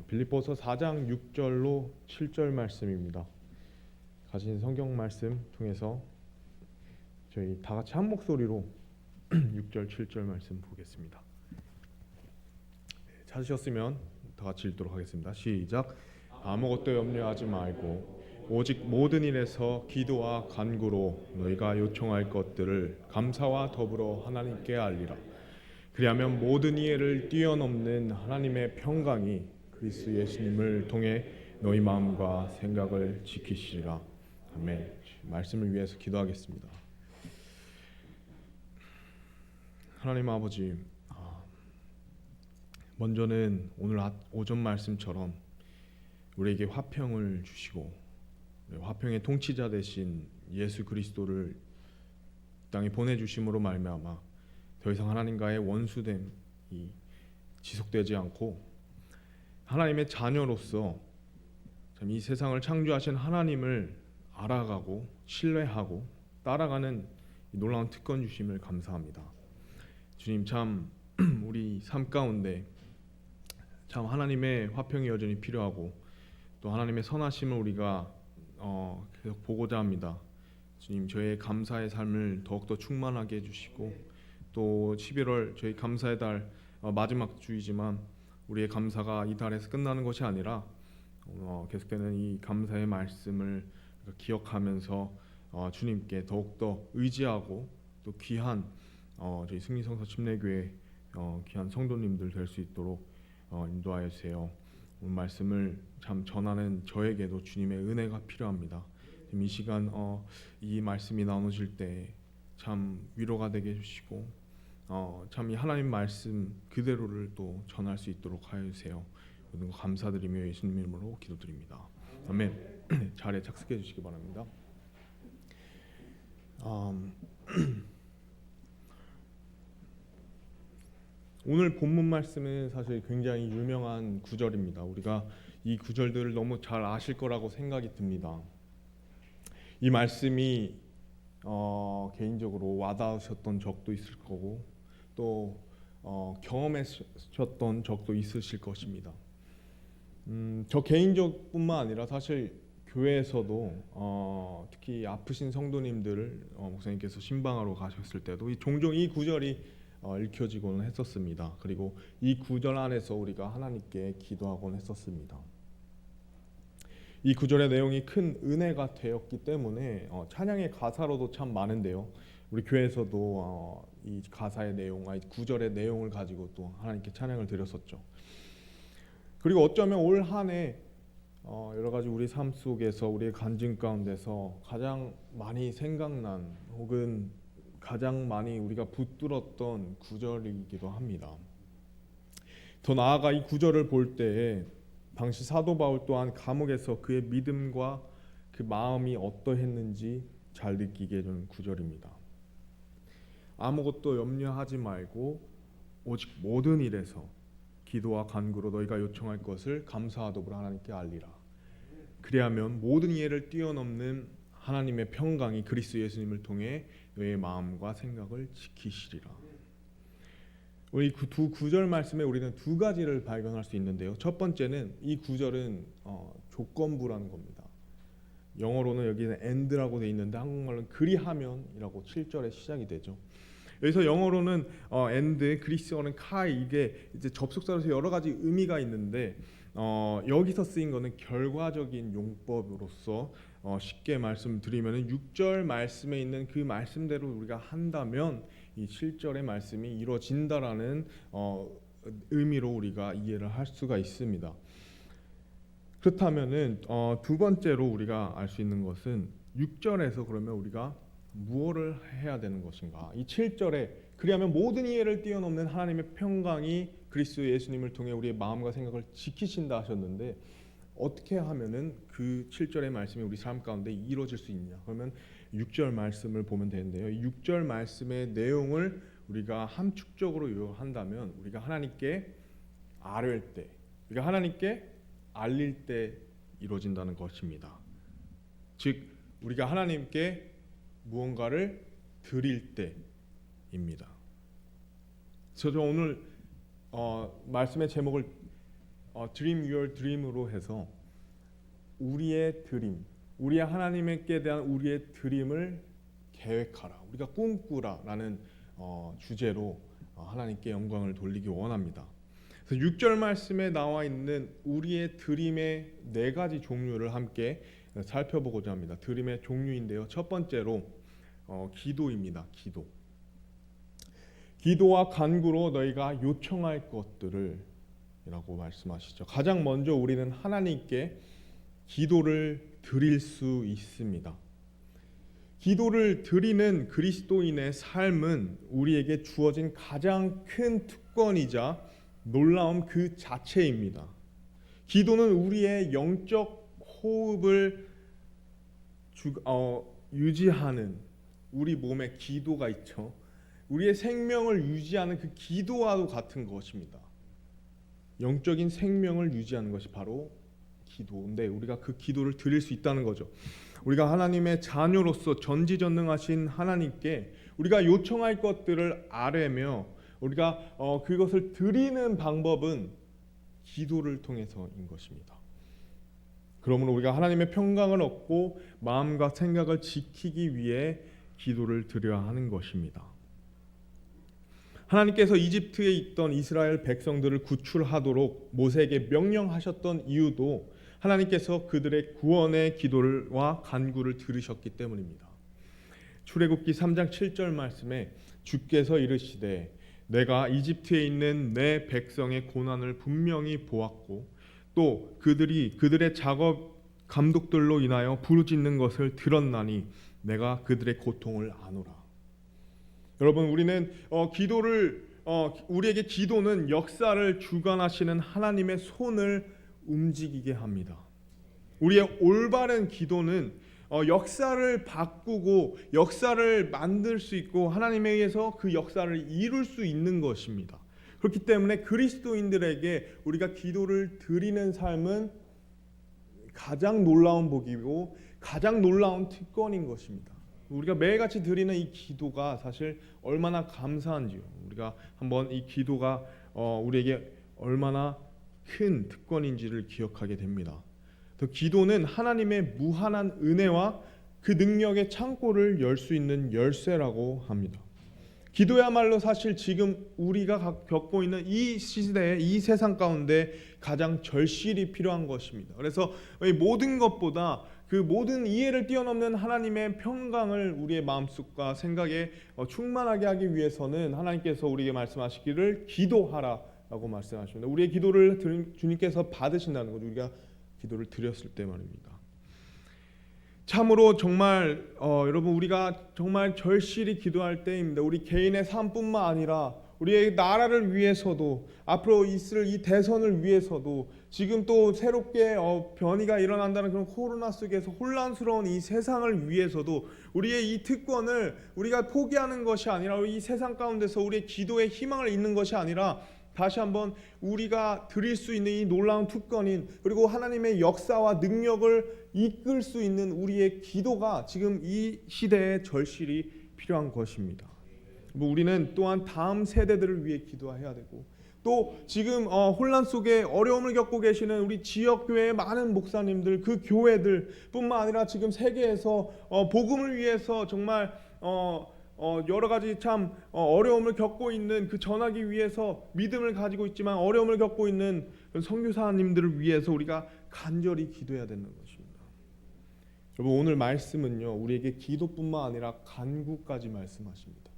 빌립보서 4장 6절로 7절 말씀입니다. 가진 성경 말씀 통해서 저희 다 같이 한 목소리로 6절, 7절 말씀 보겠습니다. 찾으셨으면 다 같이 읽도록 하겠습니다. 시작. 아무것도 염려하지 말고 오직 모든 일에서 기도와 간구로 너희가 요청할 것들을 감사와 더불어 하나님께 알리라. 그리하면 모든 이해를 뛰어넘는 하나님의 평강이 그리스도 예수님을 통해 너희 마음과 생각을 지키시리라. 아멘. 말씀을 위해서 기도하겠습니다. 하나님 아버지, 먼저는 오늘 오전 말씀처럼 우리에게 화평을 주시고 화평의 통치자 되신 예수 그리스도를 땅에 보내주심으로 말미암아 더 이상 하나님과의 원수됨이 지속되지 않고 하나님의 자녀로서 이 세상을 창조하신 하나님을 알아가고 신뢰하고 따라가는 놀라운 특권 주심을 감사합니다. 주님, 참 우리 삶 가운데 참 하나님의 화평이 여전히 필요하고 또 하나님의 선하심을 우리가 계속 보고자 합니다. 주님, 저의 감사의 삶을 더욱더 충만하게 해주시고 또 11월 저희 감사의 달 마지막 주이지만 우리의 감사가 이 달에서 끝나는 것이 아니라 계속되는 이 감사의 말씀을 기억하면서 주님께 더욱더 의지하고 또 귀한 저희 승리성서 침례교회 귀한 성도님들 될 수 있도록 인도하여 주세요. 오늘 말씀을 참 전하는 저에게도 주님의 은혜가 필요합니다. 이 시간 이 말씀이 나눠질 때 참 위로가 되게 해주시고 참 이 하나님 말씀 그대로를 또 전할 수 있도록 하여 주세요. 모든 거 감사드리며 예수님 이름으로 기도드립니다. 아멘. 자리에 착석해 주시기 바랍니다. 오늘 본문 말씀은 사실 굉장히 유명한 구절입니다. 우리가 이 구절들을 너무 잘 아실 거라고 생각이 듭니다. 이 말씀이 개인적으로 와닿으셨던 적도 있을 거고 또 경험하셨던 적도 있으실 것입니다. 저 개인적뿐만 아니라 사실 교회에서도 특히 아프신 성도님들을 목사님께서 신방하러 가셨을 때도 종종 이 구절이 읽혀지곤 했었습니다. 그리고 이 구절 안에서 우리가 하나님께 기도하곤 했었습니다. 이 구절의 내용이 큰 은혜가 되었기 때문에 찬양의 가사로도 참 많은데요. 우리 교회에서도 이 가사의 내용, 이 구절의 내용을 가지고 또 하나님께 찬양을 드렸었죠. 그리고 어쩌면 올 한 해 여러 가지 우리 삶 속에서 우리의 간증 가운데서 가장 많이 생각난 혹은 가장 많이 우리가 붙들었던 구절이기도 합니다. 더 나아가 이 구절을 볼 때에 당시 사도 바울 또한 감옥에서 그의 믿음과 그 마음이 어떠했는지 잘 느끼게 해주는 구절입니다. 아무것도 염려하지 말고 오직 모든 일에서 기도와 간구로 너희가 요청할 것을 감사하도록 하나님께 알리라. 그리하면 모든 이해를 뛰어넘는 하나님의 평강이 그리스도 예수님을 통해 너희의 마음과 생각을 지키시리라. 우리 두 구절 말씀에 우리는 두 가지를 발견할 수 있는데요. 첫 번째는 이 구절은 조건부라는 겁니다. 영어로는 여기는 and라고 되어 있는데 한국말로는 그리하면이라고 7절에 시작이 되죠. 여기서 영어로는 and, 그리스어는 kai, 이게 이제 접속사로서 여러 가지 의미가 있는데 여기서 쓰인 거는 결과적인 용법으로서 쉽게 말씀드리면 6절 말씀에 있는 그 말씀대로 우리가 한다면 이 7절의 말씀이 이루어진다라는 의미로 우리가 이해를 할 수가 있습니다. 그렇다면은 두 번째로 우리가 알 수 있는 것은 6절에서 그러면 우리가 무엇을 해야 되는 것인가? 이 7절에 그리하면 모든 이해를 뛰어넘는 하나님의 평강이 그리스도 예수님을 통해 우리의 마음과 생각을 지키신다 하셨는데 어떻게 하면은 그 7절의 말씀이 우리 삶 가운데 이루어질 수 있냐? 그러면 6절 말씀을 보면 되는데요. 6절 말씀의 내용을 우리가 함축적으로 요한다면 우리가 하나님께 아뢰을 때, 우리가 하나님께 알릴 때 이루어진다는 것입니다. 즉 우리가 하나님께 무언가를 드릴 때입니다. 저도 오늘 말씀의 제목을 Dream Your Dream으로 해서 우리의 드림, 우리의 하나님께 대한 우리의 드림을 계획하라, 우리가 꿈꾸라라는 주제로 하나님께 영광을 돌리기 원합니다. 그래서 6절 말씀에 나와 있는 우리의 드림의 4가지 종류를 함께 살펴보고자 합니다. 드림의 종류인데요. 첫 번째로 기도입니다. 기도와 간구로 너희가 요청할 것들을 이라고 말씀하시죠. 가장 먼저 우리는 하나님께 기도를 드릴 수 있습니다. 기도를 드리는 그리스도인의 삶은 우리에게 주어진 가장 큰 특권이자 놀라움 그 자체입니다. 기도는 우리의 영적 호흡을 유지하는, 우리 몸에 기도가 있죠. 우리의 생명을 유지하는 그 기도와도 같은 것입니다. 영적인 생명을 유지하는 것이 바로 기도인데 우리가 그 기도를 드릴 수 있다는 거죠. 우리가 하나님의 자녀로서 전지전능하신 하나님께 우리가 요청할 것들을 아뢰며 우리가 그것을 드리는 방법은 기도를 통해서인 것입니다. 그러므로 우리가 하나님의 평강을 얻고 마음과 생각을 지키기 위해 기도를 드려야 하는 것입니다. 하나님께서 이집트에 있던 이스라엘 백성들을 구출하도록 모세에게 명령하셨던 이유도 하나님께서 그들의 구원의 기도와 간구를 들으셨기 때문입니다. 출애굽기 3장 7절 말씀에 주께서 이르시되 내가 이집트에 있는 내 백성의 고난을 분명히 보았고 또 그들의 작업 감독들로 인하여 부르짖는 것을 들었나니 내가 그들의 고통을 아노라. 여러분, 우리는 우리에게 기도는 역사를 주관하시는 하나님의 손을 움직이게 합니다. 우리의 올바른 기도는 역사를 바꾸고 역사를 만들 수 있고 하나님에 의해서 그 역사를 이룰 수 있는 것입니다. 그렇기 때문에 그리스도인들에게 우리가 기도를 드리는 삶은 가장 놀라운 복이고 가장 놀라운 특권인 것입니다. 우리가 매일같이 드리는 이 기도가 사실 얼마나 감사한지요. 우리가 한번 이 기도가 우리에게 얼마나 큰 특권인지를 기억하게 됩니다. 또 기도는 하나님의 무한한 은혜와 그 능력의 창고를 열 수 있는 열쇠라고 합니다. 기도야말로 사실 지금 우리가 겪고 있는 이 시대에 이 세상 가운데 가장 절실히 필요한 것입니다. 그래서 모든 것보다 그 모든 이해를 뛰어넘는 하나님의 평강을 우리의 마음속과 생각에 충만하게 하기 위해서는 하나님께서 우리에게 말씀하시기를 기도하라라고 말씀하십니다. 우리의 기도를 주님께서 받으신다는 거죠. 우리가 기도를 드렸을 때 말입니다. 참으로 정말 여러분, 우리가 정말 절실히 기도할 때입니다. 우리 개인의 삶뿐만 아니라 우리의 나라를 위해서도, 앞으로 있을 이 대선을 위해서도, 지금 또 새롭게 변이가 일어난다는 그런 코로나 속에서 혼란스러운 이 세상을 위해서도 우리의 이 특권을 우리가 포기하는 것이 아니라 이 세상 가운데서 우리의 기도에 희망을 잇는 것이 아니라 다시 한번 우리가 드릴 수 있는 이 놀라운 특권인, 그리고 하나님의 역사와 능력을 이끌 수 있는 우리의 기도가 지금 이 시대에 절실히 필요한 것입니다. 우리는 또한 다음 세대들을 위해 기도해야 되고, 또 지금 혼란 속에 어려움을 겪고 계시는 우리 지역교회의 많은 목사님들, 그 교회들 뿐만 아니라 지금 세계에서 복음을 위해서 정말 여러 가지 참 어려움을 겪고 있는, 그 전하기 위해서 믿음을 가지고 있지만 어려움을 겪고 있는 선교사님들을 위해서 우리가 간절히 기도해야 되는 것입니다. 여러분, 오늘 말씀은요, 우리에게 기도뿐만 아니라 간구까지 말씀하십니다.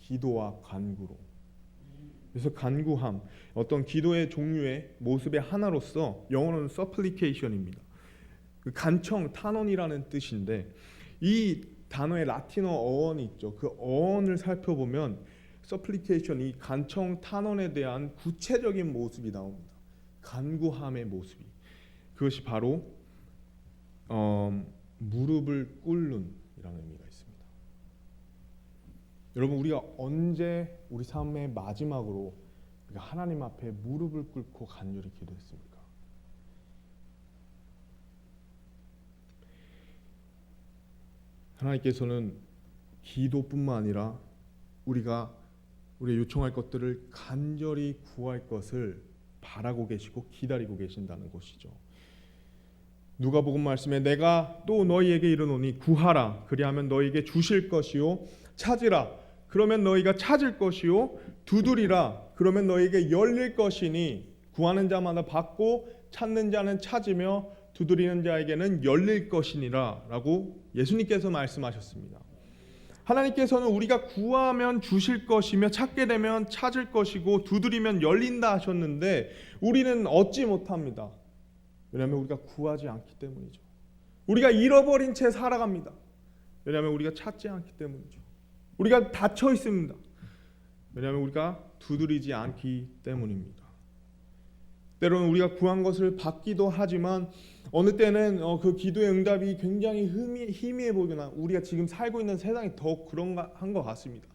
기도와 간구로. 그래서 간구함, 어떤 기도의 종류의 모습의 하나로서 영어로는 supplication입니다. 그 간청, 탄원이라는 뜻인데, 이 단어의 라틴어 어원이 있죠. 그 어원을 살펴보면 supplication, 이 간청, 탄원에 대한 구체적인 모습이 나옵니다. 간구함의 모습이. 그것이 바로 무릎을 꿇는 이라는 의미가 있습니다. 여러분, 우리가 언제 우리 삶의 마지막으로 우리가 하나님 앞에 무릎을 꿇고 간절히 기도했습니까? 하나님께서는 기도뿐만 아니라 우리가 요청할 것들을 간절히 구할 것을 바라고 계시고 기다리고 계신다는 것이죠. 누가복음 말씀에 내가 또 너희에게 이르노니 구하라 그리하면 너희에게 주실 것이요 찾으라 그러면 너희가 찾을 것이요 두드리라 그러면 너희에게 열릴 것이니 구하는 자마다 받고 찾는 자는 찾으며 두드리는 자에게는 열릴 것이니라 라고 예수님께서 말씀하셨습니다. 하나님께서는 우리가 구하면 주실 것이며 찾게 되면 찾을 것이고 두드리면 열린다 하셨는데 우리는 얻지 못합니다. 왜냐하면 우리가 구하지 않기 때문이죠. 우리가 잃어버린 채 살아갑니다. 왜냐하면 우리가 찾지 않기 때문이죠. 우리가 닫혀 있습니다. 왜냐하면 우리가 두드리지 않기 때문입니다. 때로는 우리가 구한 것을 받기도 하지만 어느 때는 그 기도의 응답이 굉장히 희미해 보이거나 우리가 지금 살고 있는 세상이 더 그런 한 것 같습니다.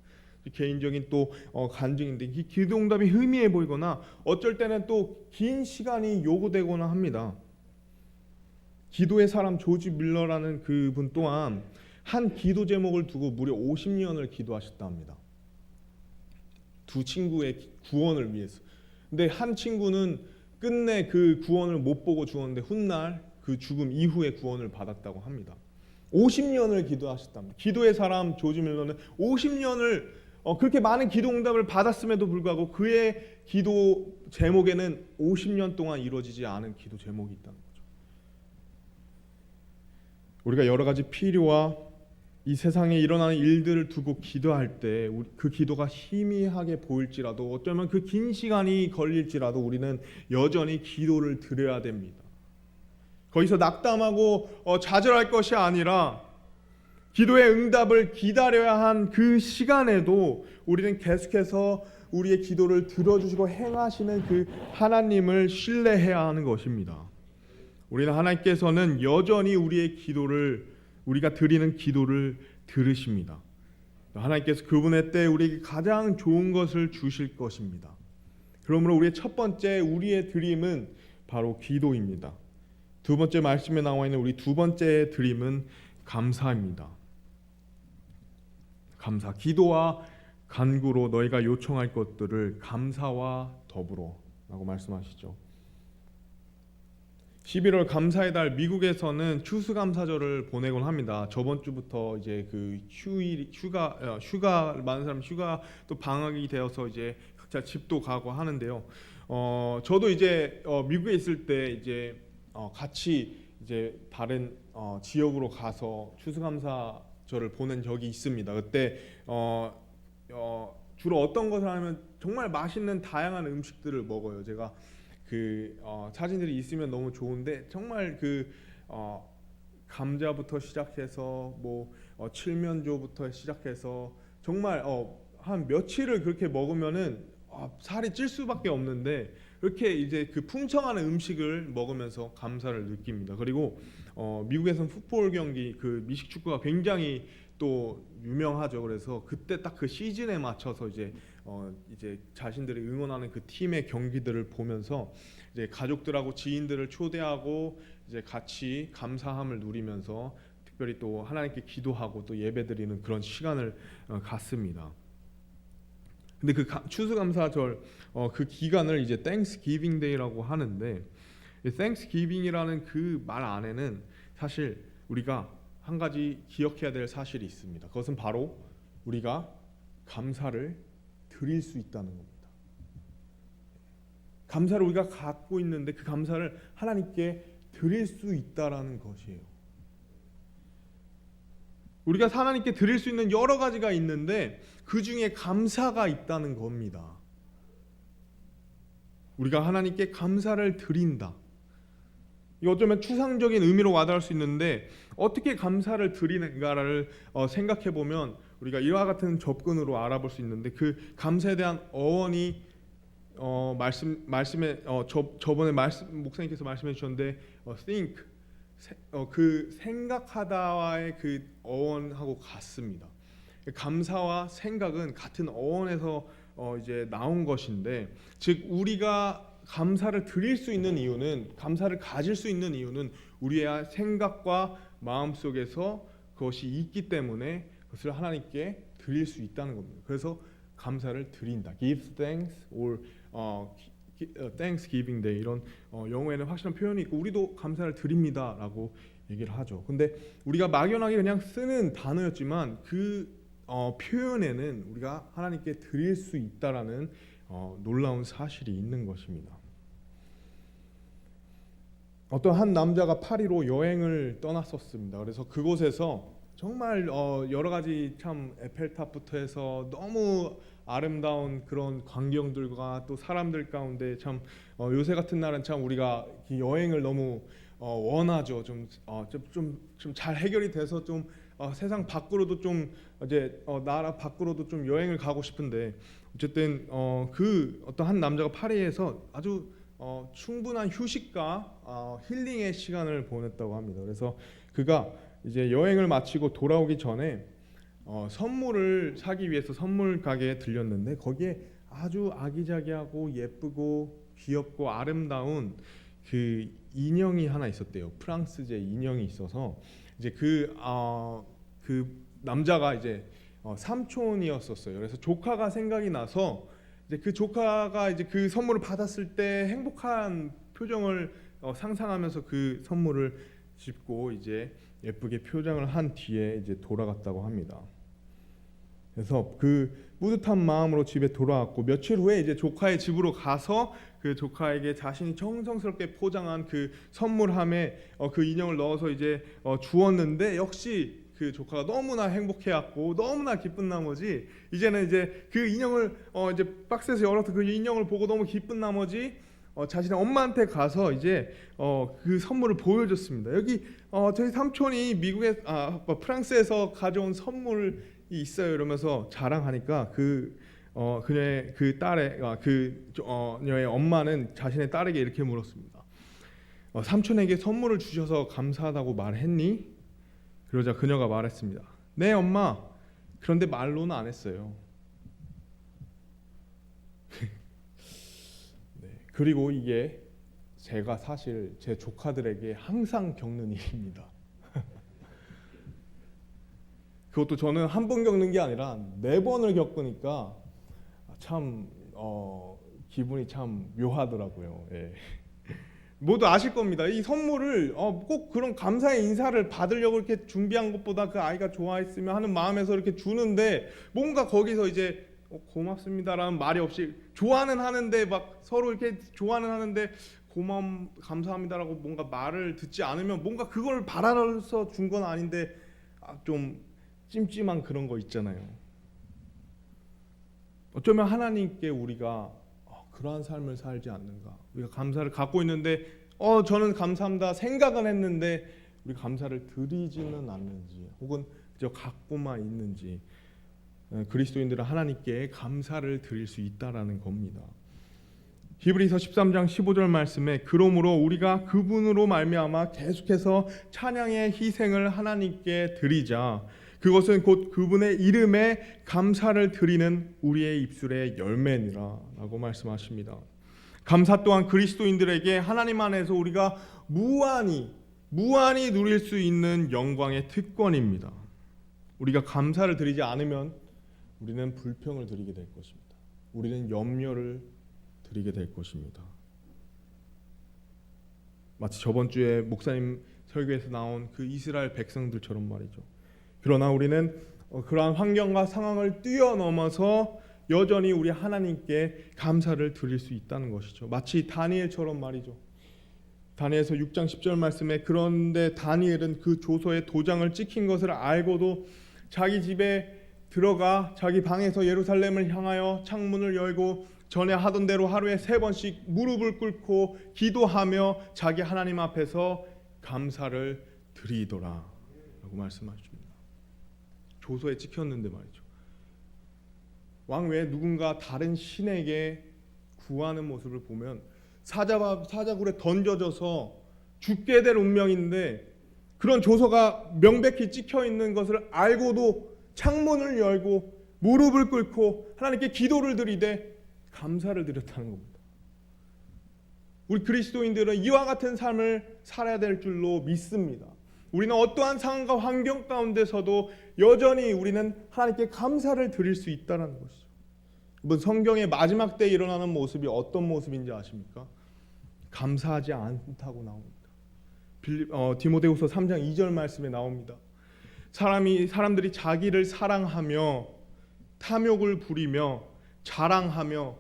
개인적인 또 간증인데 이 기도 응답이 희미해 보이거나 어쩔 때는 또 긴 시간이 요구되거나 합니다. 기도의 사람 조지 밀러라는 그분 또한 한 기도 제목을 두고 무려 50년을 기도하셨다 합니다. 두 친구의 구원을 위해서. 근데 한 친구는 끝내 그 구원을 못 보고 죽었는데 훗날 그 죽음 이후에 구원을 받았다고 합니다. 50년을 기도하셨답니다. 기도의 사람 조지 밀러는 50년을 그렇게 많은 기도 응답을 받았음에도 불구하고 그의 기도 제목에는 50년 동안 이루어지지 않은 기도 제목이 있다는 거죠. 우리가 여러 가지 필요와 이 세상에 일어나는 일들을 두고 기도할 때 그 기도가 희미하게 보일지라도 어쩌면 그 긴 시간이 걸릴지라도 우리는 여전히 기도를 드려야 됩니다. 거기서 낙담하고 좌절할 것이 아니라 기도의 응답을 기다려야 한 그 시간에도 우리는 계속해서 우리의 기도를 들어주시고 행하시는 그 하나님을 신뢰해야 하는 것입니다. 우리는 하나님께서는 여전히 우리가 드리는 기도를 들으십니다. 하나님께서 그분의 때 우리에게 가장 좋은 것을 주실 것입니다. 그러므로 우리의 첫 번째 우리의 드림은 바로 기도입니다. 두 번째 말씀에 나와 있는 우리 두 번째 드림은 감사입니다. 감사, 기도와 간구로 너희가 요청할 것들을 감사와 더불어 라고 말씀하시죠. 11월 감사의 달 미국에서는 추수감사절을 보내곤 합니다. 저번 주부터 이제 그 휴가 많은 사람 휴가 또 방학이 되어서 이제 각자 집도 가고 하는데요. 저도 이제 미국에 있을 때 이제 같이 이제 다른 지역으로 가서 추수감사절을 보낸 적이 있습니다. 그때 주로 어떤 것을 하면 정말 맛있는 다양한 음식들을 먹어요. 제가 사진들이 있으면 너무 좋은데 정말 감자부터 시작해서 칠면조부터 시작해서 정말 한 며칠을 그렇게 먹으면은 살이 찔 수밖에 없는데 그렇게 이제 그 풍성한 음식을 먹으면서 감사를 느낍니다. 그리고 미국에서는 풋볼 경기 그 미식 축구가 굉장히 또 유명하죠. 그래서 그때 딱 그 시즌에 맞춰서 이제 자신들이 응원하는 그 팀의 경기들을 보면서 이제 가족들하고 지인들을 초대하고 이제 같이 감사함을 누리면서 특별히 또 하나님께 기도하고 또 예배드리는 그런 시간을 갖습니다. 근데 그 추수감사절 그 기간을 이제 Thanksgiving Day라고 하는데 Thanksgiving이라는 그 말 안에는 사실 우리가 한 가지 기억해야 될 사실이 있습니다. 그것은 바로 우리가 감사를 드릴 수 있다는 겁니다. 감사를 우리가 갖고 있는데 그 감사를 하나님께 드릴 수 있다라는 것이에요. 우리가 하나님께 드릴 수 있는 여러 가지가 있는데 그 중에 감사가 있다는 겁니다. 우리가 하나님께 감사를 드린다. 이 어쩌면 추상적인 의미로 와닿을 수 있는데 어떻게 감사를 드리는가를 생각해 보면 우리가 이와 같은 접근으로 알아볼 수 있는데 그 감사에 대한 어원이 말씀에 저번에 목사님께서 말씀해 주셨는데 think 그 생각하다와의 그 어원하고 같습니다. 감사와 생각은 같은 어원에서 이제 나온 것인데 즉 우리가 감사를 드릴 수 있는 이유는 감사를 가질 수 있는 이유는 우리의 생각과 마음 속에서 그것이 있기 때문에 그것을 하나님께 드릴 수 있다는 겁니다. 그래서 감사를 드린다. Give thanks or Thanksgiving Day 이런 영어에는 확실한 표현이 있고 우리도 감사를 드립니다라고 얘기를 하죠. 근데 우리가 막연하게 그냥 쓰는 단어였지만 그 표현에는 우리가 하나님께 드릴 수 있다라는 놀라운 사실이 있는 것입니다. 어떤 한 남자가 파리로 여행을 떠났었습니다. 그래서 그곳에서 정말 여러 가지 참 에펠탑부터 해서 너무 아름다운 그런 광경들과 또 사람들 가운데 참 요새 같은 날은 참 우리가 여행을 너무 원하죠. 좀 잘 해결이 돼서 좀 세상 밖으로도 좀 이제 나라 밖으로도 좀 여행을 가고 싶은데 어쨌든 그 어떤 한 남자가 파리에서 아주 충분한 휴식과 힐링의 시간을 보냈다고 합니다. 그래서 그가 이제 여행을 마치고 돌아오기 전에 선물을 사기 위해서 선물 가게에 들렸는데 거기에 아주 아기자기하고 예쁘고 귀엽고 아름다운 그 인형이 하나 있었대요. 프랑스제 인형이 있어서 이제 그 남자가 이제 삼촌이었었어요. 그래서 조카가 생각이 나서 이제 그 조카가 이제 그 선물을 받았을 때 행복한 표정을 상상하면서 그 선물을 짚고 이제 예쁘게 표정을 한 뒤에 이제 돌아갔다고 합니다. 그래서 그 뿌듯한 마음으로 집에 돌아왔고 며칠 후에 이제 조카의 집으로 가서 그 조카에게 자신이 정성스럽게 포장한 그 선물함에 그 인형을 넣어서 이제 주었는데 역시 그 조카가 너무나 행복해했고 너무나 기쁜 나머지 이제는 이제 그 인형을 이제 박스에서 열어서 그 인형을 보고 너무 기쁜 나머지 자신의 엄마한테 가서 이제 그 선물을 보여줬습니다. 여기 저희 삼촌이 프랑스에서 가져온 선물이 있어요. 이러면서 자랑하니까 그녀의 그 딸의 그녀의 엄마는 자신의 딸에게 이렇게 물었습니다. 삼촌에게 선물을 주셔서 감사하다고 말했니? 그러자 그녀가 말했습니다. 네 엄마. 그런데 말로는 안 했어요. 네, 그리고 이게 제가 사실 제 조카들에게 항상 겪는 일입니다. 그것도 저는 한 번 겪는 게 아니라 4번을 겪으니까 참 기분이 참 묘하더라고요. 예. 모두 아실 겁니다. 이 선물을 꼭 그런 감사의 인사를 받으려고 이렇게 준비한 것보다 그 아이가 좋아했으면 하는 마음에서 이렇게 주는데 뭔가 거기서 이제 고맙습니다라는 말이 없이 좋아는 하는데 막 서로 이렇게 좋아는 하는데 감사합니다라고 뭔가 말을 듣지 않으면 뭔가 그걸 바라서 준 건 아닌데 좀 찜찜한 그런 거 있잖아요. 어쩌면 하나님께 우리가 그러한 삶을 살지 않는가? 우리가 감사를 갖고 있는데 저는 감사합니다 생각은 했는데 우리 감사를 드리지는 않는지 혹은 그저 갖고만 있는지 그리스도인들은 하나님께 감사를 드릴 수 있다라는 겁니다. 히브리서 13장 15절 말씀에 그러므로 우리가 그분으로 말미암아 계속해서 찬양의 희생을 하나님께 드리자. 그것은 곧 그분의 이름에 감사를 드리는 우리의 입술의 열매니라 라고 말씀하십니다. 감사 또한 그리스도인들에게 하나님 안에서 우리가 무한히 누릴 수 있는 영광의 특권입니다. 우리가 감사를 드리지 않으면 우리는 불평을 드리게 될 것입니다. 우리는 염려를 드리게 될 것입니다. 마치 저번 주에 목사님 설교에서 나온 그 이스라엘 백성들처럼 말이죠. 그러나 우리는 그러한 환경과 상황을 뛰어넘어서 여전히 우리 하나님께 감사를 드릴 수 있다는 것이죠. 마치 다니엘처럼 말이죠. 다니엘서 6장 10절 말씀에 그런데 다니엘은 그 조서에 도장을 찍힌 것을 알고도 자기 집에 들어가 자기 방에서 예루살렘을 향하여 창문을 열고 전에 하던 대로 하루에 3번씩 무릎을 꿇고 기도하며 자기 하나님 앞에서 감사를 드리더라 라고 말씀하십니다. 조서에 찍혔는데 말이죠. 왕 외에 누군가 다른 신에게 구하는 모습을 보면 사자굴에 던져져서 죽게 될 운명인데 그런 조서가 명백히 찍혀 있는 것을 알고도 창문을 열고 무릎을 꿇고 하나님께 기도를 드리되 감사를 드렸다는 겁니다. 우리 그리스도인들은 이와 같은 삶을 살아야 될 줄로 믿습니다. 우리는 어떠한 상황과 환경 가운데서도 여전히 우리는 하나님께 감사를 드릴 수 있다는 것이죠. 여러분, 성경의 마지막 때에 일어나는 모습이 어떤 모습인지 아십니까? 감사하지 않다고 나옵니다. 디모데후서 3장 2절 말씀에 나옵니다. 사람들이 자기를 사랑하며 탐욕을 부리며 자랑하며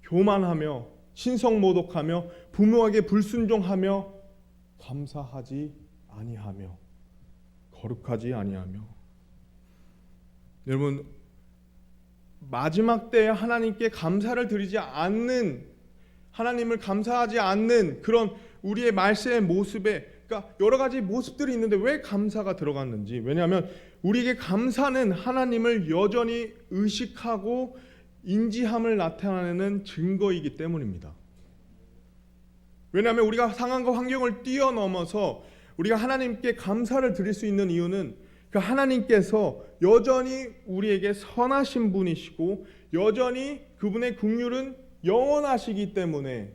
교만하며 신성모독하며 부모에게 불순종하며 감사하지 아니하며 거룩하지 아니하며. 여러분, 마지막 때에 하나님께 감사를 드리지 않는, 하나님을 감사하지 않는 그런 우리의 말세의 모습에, 그러니까 여러 가지 모습들이 있는데 왜 감사가 들어갔는지. 왜냐하면 우리에게 감사는 하나님을 여전히 의식하고 인지함을 나타내는 증거이기 때문입니다. 왜냐하면 우리가 상황과 환경을 뛰어넘어서 우리가 하나님께 감사를 드릴 수 있는 이유는 그 하나님께서 여전히 우리에게 선하신 분이시고 여전히 그분의 긍휼은 영원하시기 때문에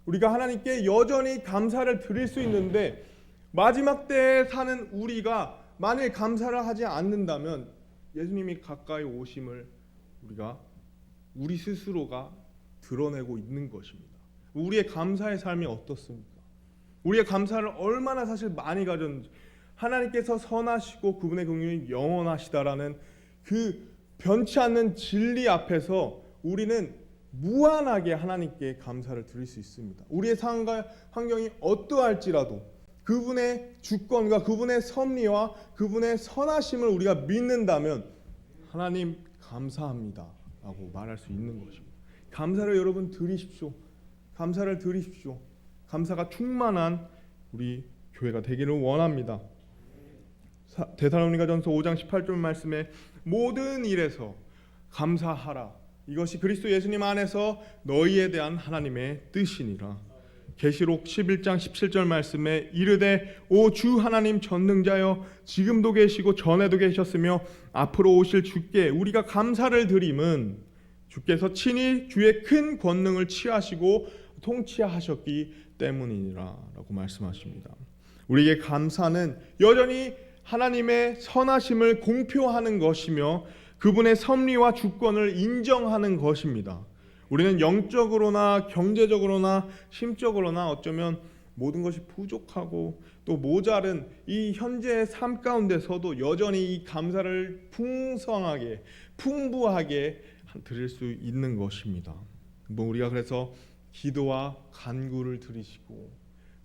우리가 하나님께 여전히 감사를 드릴 수 있는데, 마지막 때에 사는 우리가 만일 감사를 하지 않는다면 예수님이 가까이 오심을 우리 스스로가 드러내고 있는 것입니다. 우리의 감사의 삶이 어떻습니까? 우리의 감사를 얼마나 사실 많이 가졌는지, 하나님께서 선하시고 그분의 긍휼이 영원하시다라는 그 변치 않는 진리 앞에서 우리는 무한하게 하나님께 감사를 드릴 수 있습니다. 우리의 상황과 환경이 어떠할지라도 그분의 주권과 그분의 섭리와 그분의 선하심을 우리가 믿는다면 하나님 감사합니다 라고 말할 수 있는 것입니다. 감사를 여러분 드리십시오. 감사를 드리십시오. 감사가 충만한 우리 교회가 되기를 원합니다. 데살로니가전서 5장 18절 말씀에 모든 일에서 감사하라. 이것이 그리스도 예수님 안에서 너희에 대한 하나님의 뜻이니라. 계시록 11장 17절 말씀에 이르되 오 주 하나님 전능자여 지금도 계시고 전에도 계셨으며 앞으로 오실 주께 우리가 감사를 드림은 주께서 친히 주의 큰 권능을 취하시고 통치하셨기 때문이니라 라고 말씀하십니다. 우리에게 감사는 여전히 하나님의 선하심을 공표하는 것이며 그분의 섭리와 주권을 인정하는 것입니다. 우리는 영적으로나 경제적으로나 심적으로나 어쩌면 모든 것이 부족하고 또 모자른 이 현재의 삶 가운데서도 여전히 이 감사를 풍성하게 풍부하게 드릴 수 있는 것입니다. 우리가 그래서 기도와 간구를 드리시고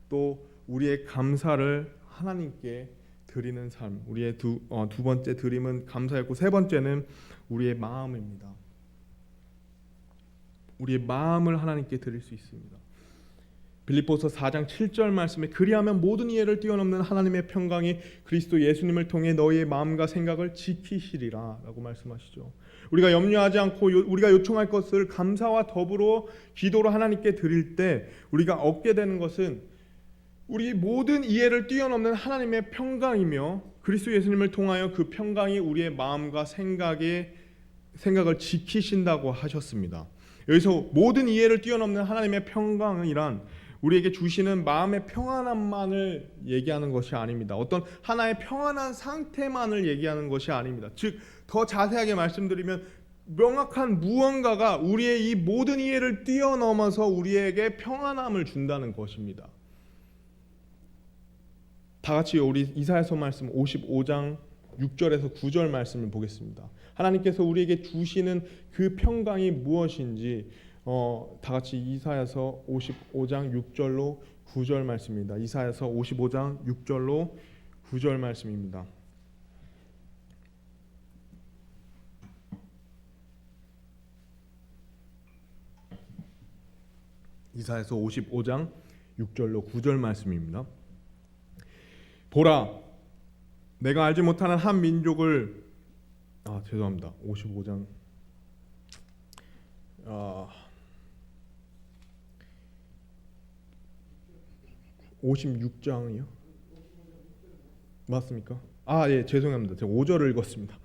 또 우리의 감사를 하나님께 드리는 삶, 우리의 두 번째 드림은 감사였고, 세 번째는 우리의 마음입니다. 우리의 마음을 하나님께 드릴 수 있습니다. 빌립보서 4장 7절 말씀에 그리하면 모든 이해를 뛰어넘는 하나님의 평강이 그리스도 예수님을 통해 너희의 마음과 생각을 지키시리라 라고 말씀하시죠. 우리가 염려하지 않고 우리가 요청할 것을 감사와 더불어 기도로 하나님께 드릴 때 우리가 얻게 되는 것은 우리 모든 이해를 뛰어넘는 하나님의 평강이며 그리스도 예수님을 통하여 그 평강이 우리의 마음과 생각을 지키신다고 하셨습니다. 여기서 모든 이해를 뛰어넘는 하나님의 평강이란 우리에게 주시는 마음의 평안함만을 얘기하는 것이 아닙니다. 어떤 하나의 평안한 상태만을 얘기하는 것이 아닙니다. 즉, 더 자세하게 말씀드리면 명확한 무언가가 우리의 이 모든 이해를 뛰어넘어서 우리에게 평안함을 준다는 것입니다. 다 같이 우리 이사야서 말씀 55장 6절에서 9절 말씀을 보겠습니다. 하나님께서 우리에게 주시는 그 평강이 무엇인지 다 같이 이사야서 55장 6절로 9절 말씀입니다. 이사야서 55장 6절로 9절 말씀입니다. 이사야서 55장 6절로 9절 말씀입니다. 보라, 내가 알지 못하는 한 민족을 55장 56장이요? 맞습니까? 예, 죄송합니다. 제가 5절을 읽었습니다.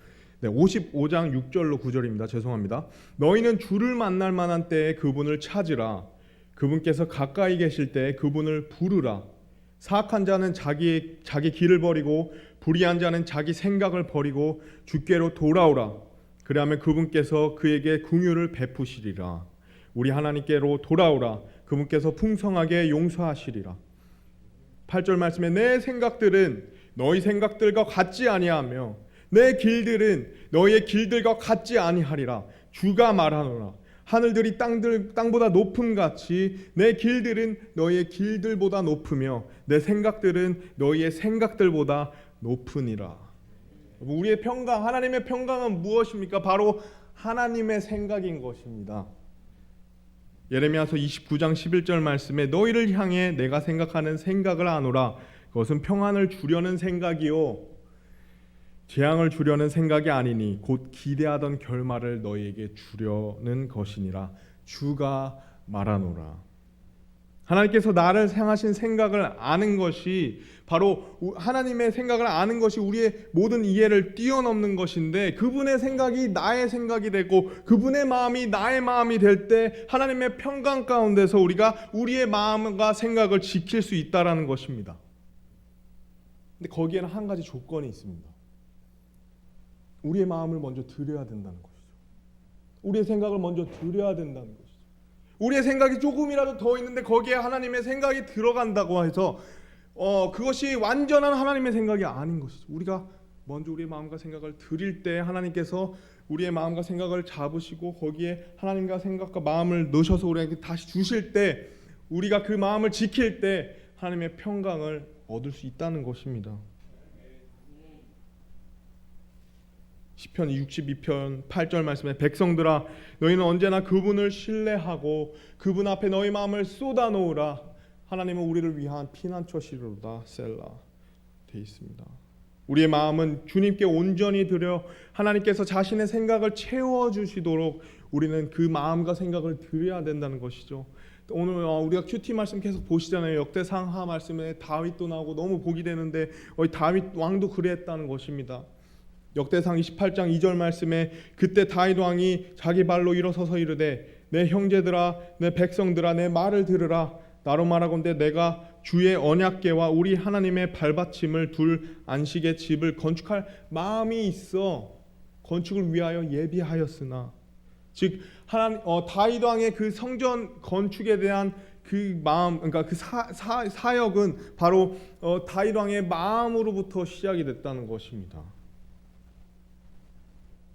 네, 55장 6절로 9절입니다. 죄송합니다. 너희는 주를 만날 만한 때에 그분을 찾으라. 그분께서 가까이 계실 때에 그분을 부르라. 사악한 자는 자기 길을 버리고 불의한 자는 자기 생각을 버리고 주께로 돌아오라. 그리하면 그분께서 그에게 긍휼을 베푸시리라. 우리 하나님께로 돌아오라. 그분께서 풍성하게 용서하시리라. 8절 말씀에 내 생각들은 너희 생각들과 같지 아니하며 내 길들은 너희의 길들과 같지 아니하리라. 주가 말하노라. 하늘들이 땅보다 높음 같이 내 길들은 너희의 길들보다 높으며 내 생각들은 너희의 생각들보다 높으니라. 우리의 평강, 하나님의 평강은 무엇입니까? 바로 하나님의 생각인 것입니다. 예레미야서 29장 11절 말씀에 너희를 향해 내가 생각하는 생각을 아노라. 그것은 평안을 주려는 생각이요 재앙을 주려는 생각이 아니니 곧 기대하던 결말을 너희에게 주려는 것이니라. 주가 말하노라. 하나님께서 나를 향하신 생각을 아는 것이 바로 하나님의 생각을 아는 것이 우리의 모든 이해를 뛰어넘는 것인데, 그분의 생각이 나의 생각이 되고 그분의 마음이 나의 마음이 될 때 하나님의 평강 가운데서 우리가 우리의 마음과 생각을 지킬 수 있다라는 것입니다. 근데 거기에는 한 가지 조건이 있습니다. 우리의 마음을 먼저 드려야 된다는 것이죠. 우리의 생각을 먼저 드려야 된다는 것이죠. 우리의 생각이 조금이라도 더 있는데 거기에 하나님의 생각이 들어간다고 해서 그것이 완전한 하나님의 생각이 아닌 것이죠. 우리가 먼저 우리의 마음과 생각을 드릴 때 하나님께서 우리의 마음과 생각을 잡으시고 거기에 하나님과 생각과 마음을 넣으셔서 우리에게 다시 주실 때, 우리가 그 마음을 지킬 때 하나님의 평강을 얻을 수 있다는 것입니다. 시편 62편 8절 말씀에 백성들아 너희는 언제나 그분을 신뢰하고 그분 앞에 너희 마음을 쏟아놓으라. 하나님은 우리를 위한 피난처시로다. 셀라 되어 있습니다. 우리의 마음은 주님께 온전히 드려 하나님께서 자신의 생각을 채워주시도록 우리는 그 마음과 생각을 드려야 된다는 것이죠. 오늘 우리가 큐티 말씀 계속 보시잖아요. 역대상하 말씀에 다윗도 나오고 너무 복이 되는데 다윗 왕도 그랬다는 것입니다. 역대상 28장 2절 말씀에 그때 다윗 왕이 자기 발로 일어서서 이르되 내 형제들아 내 백성들아 내 말을 들으라. 나로 말하건대 내가 주의 언약궤와 우리 하나님의 발받침을 둘 안식의 집을 건축할 마음이 있어 건축을 위하여 예비하였으나, 즉 다윗 왕의 그 성전 건축에 대한 그 마음, 그러니까 그 사역은 바로 다윗 왕의 마음으로부터 시작이 됐다는 것입니다.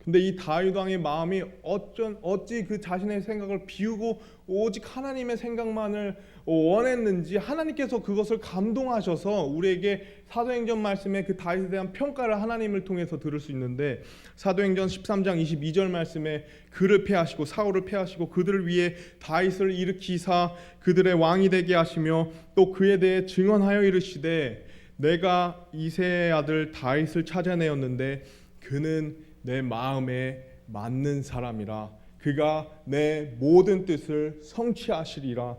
근데 이 다윗 왕의 마음이 어찌 그 자신의 생각을 비우고 오직 하나님의 생각만을 원했는지 하나님께서 그것을 감동하셔서 우리에게 사도행전 말씀에 그 다윗에 대한 평가를 하나님을 통해서 들을 수 있는데, 사도행전 13장 22절 말씀에 그를 패하시고 사울을 패하시고 그들을 위해 다윗을 일으키사 그들의 왕이 되게 하시며 또 그에 대해 증언하여 이르시되 내가 이새의 아들 다윗을 찾아내었는데 그는 내 마음에 맞는 사람이라 그가 내 모든 뜻을 성취하리라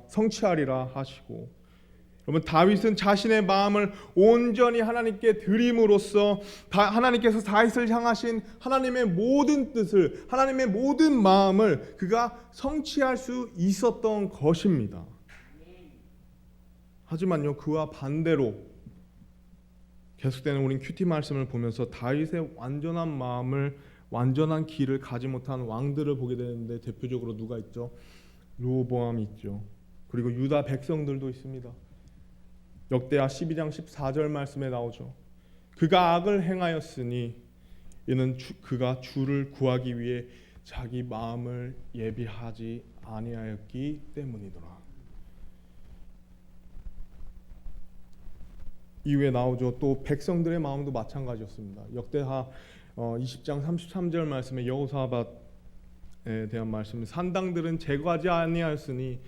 하시고, 여러분 다윗은 자신의 마음을 온전히 하나님께 드림으로써 하나님께서 다윗을 향하신 하나님의 모든 뜻을, 하나님의 모든 마음을 그가 성취할 수 있었던 것입니다. 하지만요, 그와 반대로 계속되는 우린 큐티 말씀을 보면서 다윗의 완전한 마음을, 완전한 길을 가지 못한 왕들을 보게 되는데 대표적으로 누가 있죠? 르호보암이 있죠. 그리고 유다 백성들도 있습니다. 역대하 12장 14절 말씀에 나오죠. 그가 악을 행하였으니 이는 그가 주를 구하기 위해 자기 마음을 예비하지 아니하였기 때문이더라. 이후에 나오죠. 또 백성들의 마음도 마찬가지였습니다. 역대하 20장 33절 말씀에 여호사밧에 대한 말씀은 산당들은 제거하지 아니하였으니,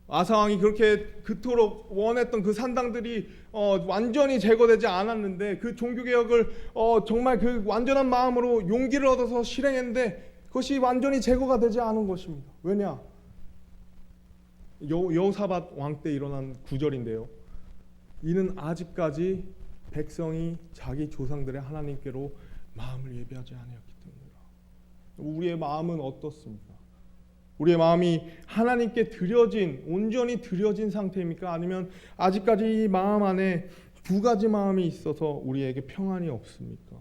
아사왕이 그렇게 그토록 원했던 그 산당들이 완전히 제거되지 않았는데 그 종교개혁을 정말 그 완전한 마음으로 용기를 얻어서 실행했는데 그것이 완전히 제거가 되지 않은 것입니다. 왜냐? 여호사밧 왕 때 일어난 구절인데요. 이는 아직까지 백성이 자기 조상들의 하나님께로 마음을 예비하지 아니었기 때문이라. 우리의 마음은 어떻습니까? 우리의 마음이 하나님께 온전히 드려진 상태입니까? 아니면 아직까지 이 마음 안에 두 가지 마음이 있어서 우리에게 평안이 없습니까?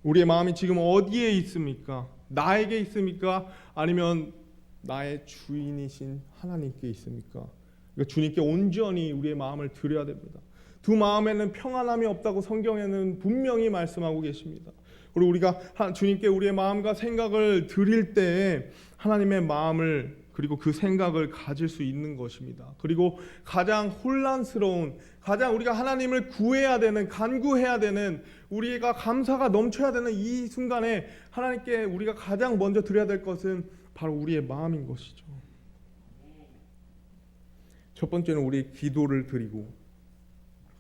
우리의 마음이 지금 어디에 있습니까? 나에게 있습니까? 아니면 나의 주인이신 하나님께 있습니까? 그러니까 주님께 온전히 우리의 마음을 드려야 됩니다. 두 마음에는 평안함이 없다고 성경에는 분명히 말씀하고 계십니다. 그리고 우리가 주님께 우리의 마음과 생각을 드릴 때에 하나님의 마음을 그리고 그 생각을 가질 수 있는 것입니다. 그리고 가장 혼란스러운, 가장 우리가 하나님을 구해야 되는, 간구해야 되는, 우리가 감사가 넘쳐야 되는 이 순간에 하나님께 우리가 가장 먼저 드려야 될 것은 바로 우리의 마음인 것이죠. 첫 번째는 우리 기도를 드리고,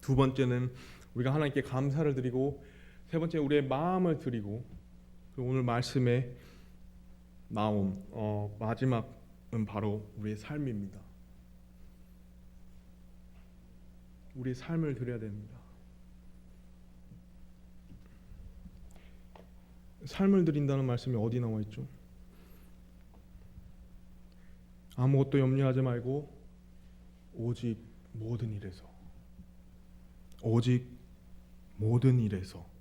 두 번째는 우리가 하나님께 감사를 드리고, 세 번째 우리의 마음을 드리고, 그리고 오늘 말씀에 나온 마지막은 바로 우리의 삶입니다. 우리의 삶을 드려야 됩니다. 삶을 드린다는 말씀이 어디 나와 있죠? 아무것도 염려하지 말고 오직 모든 일에서, 오직 모든 일에서.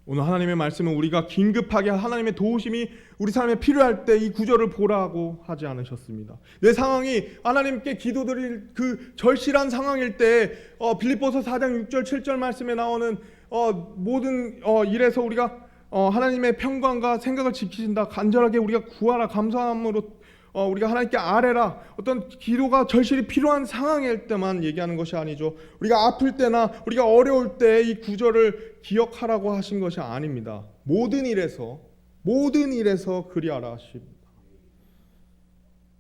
오늘 하나님의 말씀은 우리가 긴급하게 하나님의 도우심이 우리 삶에 필요할 때 이 구절을 보라고 하지 않으셨습니다. 내 상황이 하나님께 기도드릴 그 절실한 상황일 때 빌립보서 4장 6절 7절 말씀에 나오는 모든 일에서 우리가 하나님의 평강과 생각을 지키신다, 간절하게 우리가 구하라, 감사함으로 우리가 하나님께 아뢰라, 어떤 기도가 절실히 필요한 상황일 때만 얘기하는 것이 아니죠. 우리가 아플 때나 우리가 어려울 때 이 구절을 기억하라고 하신 것이 아닙니다. 모든 일에서 그리하라 하십니다.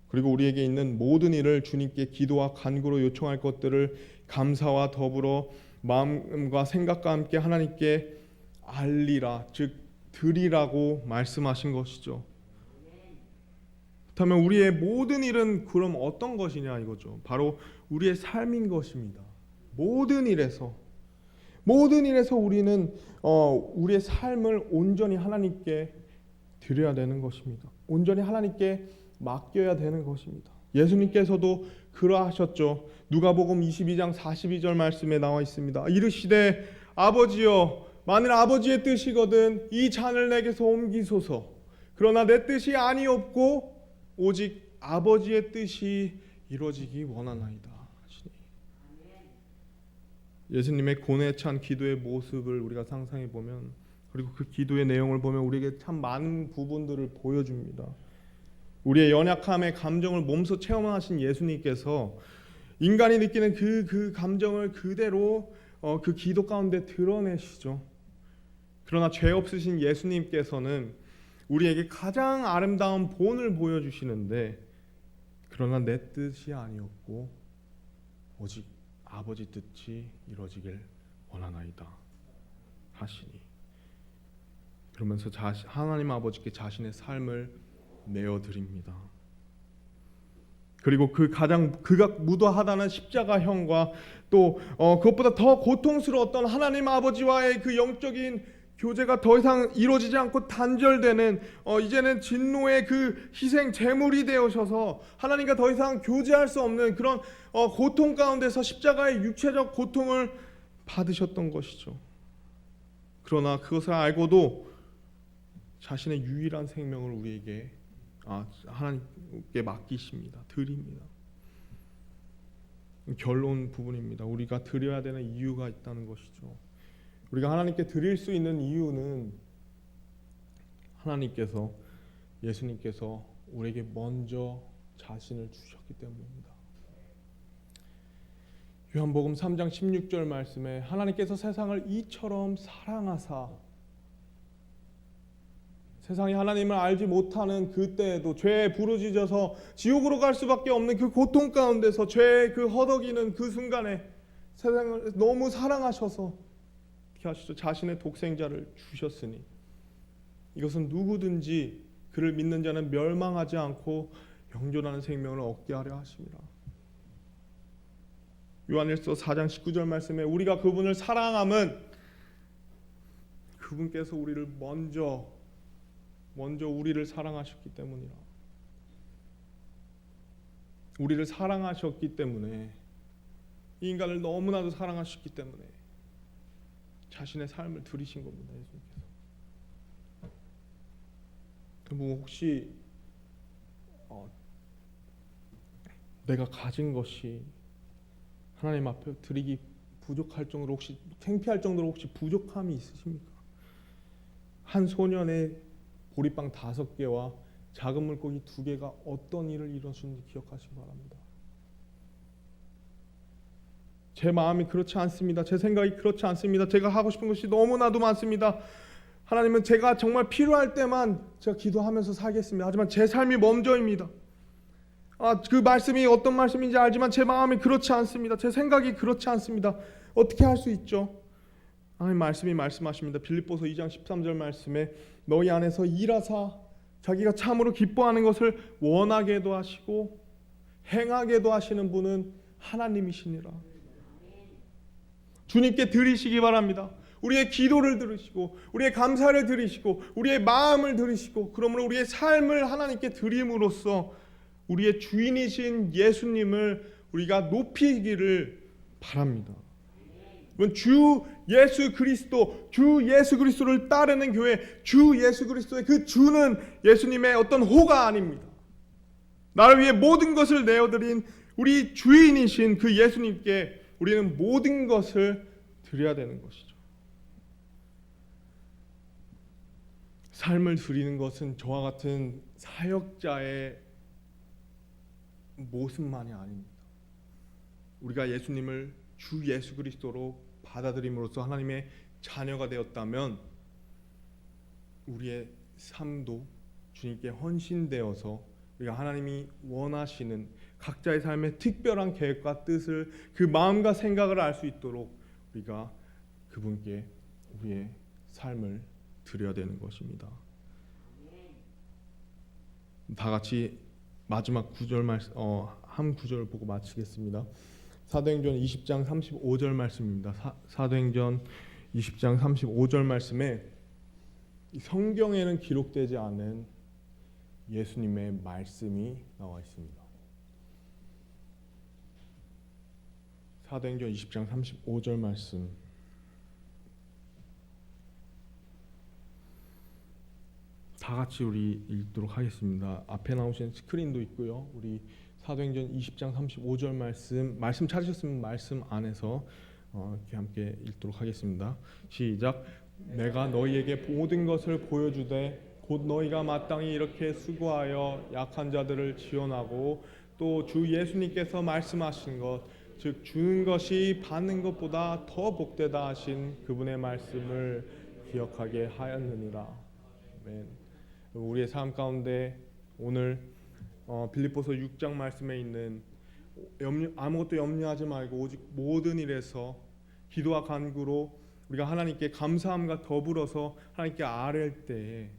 그리고 우리에게 있는 모든 일을 주님께 기도와 간구로 요청할 것들을 감사와 더불어 마음과 생각과 함께 하나님께 알리라, 즉 드리라고 말씀하신 것이죠. 그렇다면 우리의 모든 일은 그럼 어떤 것이냐 이거죠. 바로 우리의 삶인 것입니다. 모든 일에서 우리는 우리의 삶을 온전히 하나님께 드려야 되는 것입니다. 온전히 하나님께 맡겨야 되는 것입니다. 예수님께서도 그러하셨죠. 누가복음 22장 42절 말씀에 나와 있습니다. 이르시되 아버지여, 만일 아버지의 뜻이거든 이 잔을 내게서 옮기소서. 그러나 내 뜻이 아니옵고 오직 아버지의 뜻이 이루어지기 원하나이다 하시니. 예수님의 고뇌 찬 기도의 모습을 우리가 상상해 보면, 그리고 그 기도의 내용을 보면 우리에게 참 많은 부분들을 보여줍니다. 우리의 연약함의 감정을 몸소 체험하신 예수님께서 인간이 느끼는 그 감정을 그대로 그 기도 가운데 드러내시죠. 그러나 죄 없으신 예수님께서는 우리에게 가장 아름다운 본을 보여주시는데, 그러나 내 뜻이 아니었고 오직 아버지 뜻이 이루어지길 원하나이다 하시니. 그러면서 하나님 아버지께 자신의 삶을 내어드립니다. 그리고 그가 무도하다는 십자가형과 또 그것보다 더 고통스러웠던 하나님 아버지와의 그 영적인 교제가 더 이상 이루어지지 않고 단절되는, 이제는 진노의 그 희생 제물이 되어셔서 하나님과 더 이상 교제할 수 없는 그런 고통 가운데서 십자가의 육체적 고통을 받으셨던 것이죠. 그러나 그것을 알고도 자신의 유일한 생명을 우리에게 하나님께 맡기십니다. 드립니다. 결론 부분입니다. 우리가 드려야 되는 이유가 있다는 것이죠. 우리가 하나님께 드릴 수 있는 이유는 예수님께서 우리에게 먼저 자신을 주셨기 때문입니다. 요한복음 3장 16절 말씀에 하나님께서 세상을 이처럼 사랑하사, 세상이 하나님을 알지 못하는 그때에도 죄에 부르짖어서 지옥으로 갈 수밖에 없는 그 고통 가운데서, 죄의 그 허덕이는 그 순간에 세상을 너무 사랑하셔서 하시죠. 자신의 독생자를 주셨으니 이것은 누구든지 그를 믿는 자는 멸망하지 않고 영존하는 생명을 얻게 하려 하십니다. 요한일서 4장 19절 말씀에 우리가 그분을 사랑함은 그분께서 우리를 먼저 우리를 사랑하셨기 때문이라. 우리를 사랑하셨기 때문에, 이 인간을 너무나도 사랑하셨기 때문에 자신의 삶을 드리신 겁니다. 예수님께서. 뭐 혹시 내가 가진 것이 하나님 앞에 드리기 부족할 정도로 혹시 창피할 정도로 혹시 부족함이 있으십니까? 한 소년의 보리빵 5개와 작은 물고기 2개가 어떤 일을 이루었는지 기억하시기 바랍니다. 제 마음이 그렇지 않습니다. 제 생각이 그렇지 않습니다. 제가 하고 싶은 것이 너무나도 많습니다. 하나님은 제가 정말 필요할 때만 제가 기도하면서 살겠습니다. 하지만 제 삶이 먼저입니다. 그 말씀이 어떤 말씀인지 알지만 제 마음이 그렇지 않습니다. 제 생각이 그렇지 않습니다. 어떻게 할 수 있죠? 하나님 말씀이 말씀하십니다. 빌립보서 2장 13절 말씀에 너희 안에서 일하사 자기가 참으로 기뻐하는 것을 원하게도 하시고 행하게도 하시는 분은 하나님이시니라. 주님께 드리시기 바랍니다. 우리의 기도를 들으시고 우리의 감사를 들으시고 우리의 마음을 들으시고 그러므로 우리의 삶을 하나님께 드림으로써 우리의 주인이신 예수님을 우리가 높이기를 바랍니다. 주 예수 그리스도를 따르는 교회, 주 예수 그리스도의 그 주는 예수님의 어떤 호가 아닙니다. 나를 위해 모든 것을 내어드린 우리 주인이신 그 예수님께 우리는 모든 것을 드려야 되는 것이죠. 삶을 드리는 것은 저와 같은 사역자의 모습만이 아닙니다. 우리가 예수님을 주 예수 그리스도로 받아들임으로써 하나님의 자녀가 되었다면 우리의 삶도 주님께 헌신되어서 우리가 하나님이 원하시는 각자의 삶의 특별한 계획과 뜻을 그 마음과 생각을 알 수 있도록 우리가 그분께 우리의 삶을 드려야 되는 것입니다. 다 같이 마지막 한 구절 보고 마치겠습니다. 사도행전 20장 35절 말씀입니다. 사도행전 20장 35절 말씀에 성경에는 기록되지 않은 예수님의 말씀이 나와 있습니다. 사도행전 20장 35절 말씀 다 같이 우리 읽도록 하겠습니다. 앞에 나오신 스크린도 있고요. 우리 사도행전 20장 35절 말씀 찾으셨으면 말씀 안에서 이렇게 함께 읽도록 하겠습니다. 시작. 내가 너희에게 모든 것을 보여주되 곧 너희가 마땅히 이렇게 수고하여 약한 자들을 지원하고 또 주 예수님께서 말씀하신 것 즉 주는 것이 받는 것보다 더 복되다 하신 그분의 말씀을 기억하게 하였느니라. 아멘. 우리의 삶 가운데 오늘 빌립보서 6장 말씀에 있는 아무것도 염려하지 말고 오직 모든 일에서 기도와 간구로 우리가 하나님께 감사함과 더불어서 하나님께 아뢰을 때에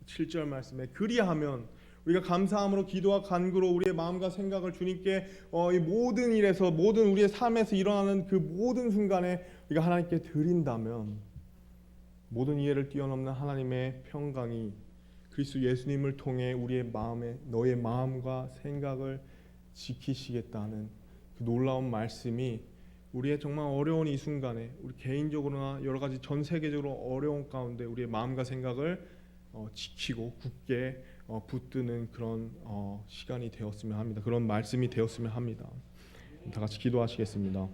7절 말씀에 그리하면 우리가 감사함으로 기도와 간구로 우리의 마음과 생각을 주님께 이 모든 일에서 모든 우리의 삶에서 일어나는 그 모든 순간에 우리가 하나님께 드린다면 모든 이해를 뛰어넘는 하나님의 평강이 그리스도 예수님을 통해 우리의 마음에 너의 마음과 생각을 지키시겠다는 그 놀라운 말씀이 우리의 정말 어려운 이 순간에 우리 개인적으로나 여러 가지 전 세계적으로 어려운 가운데 우리의 마음과 생각을 지키고 굳게 붙드는 그런 시간이 되었으면 합니다. 그런 말씀이 되었으면 합니다. 다 같이 기도하시겠습니다.